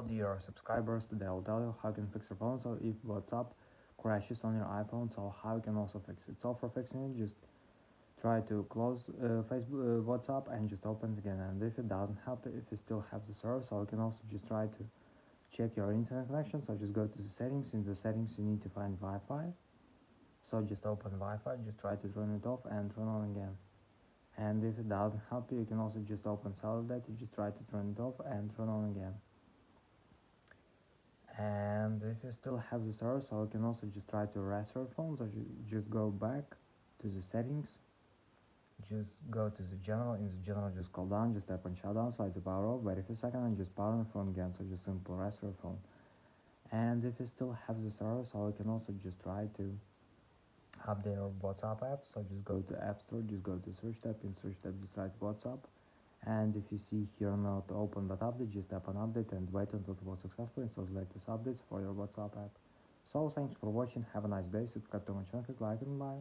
dear subscribers, today I'll tell you how you can fix your phone. So if WhatsApp crashes on your iPhone, so how you can also fix it. So for fixing it, just try to close Facebook, WhatsApp and just open it again. And if it doesn't help, if you still have the server, so you can also just try to check your internet connection. So just go to the settings. In the settings, you need to find Wi-Fi. So just open Wi-Fi, just try to turn it off and turn on again. And if it doesn't help you, you can also just open cellular data, just try to turn it off and turn on again. And if you still have this error, so you can also just try to restart your phone. So just go back to the settings, just go to the general. In the general, just scroll down, just tap on shutdown, slide to power off, wait a few seconds and just power on the phone again. So just simple restart your phone. And if you still have this error, so you can also just try to update your WhatsApp app. So just go to App Store, just go to search tab. In search tab, just write WhatsApp. And if you see here not open but update, just tap on update and wait until it was successful installs the latest updates for your WhatsApp app. So thanks for watching, have a nice day, subscribe to my channel, click like and bye.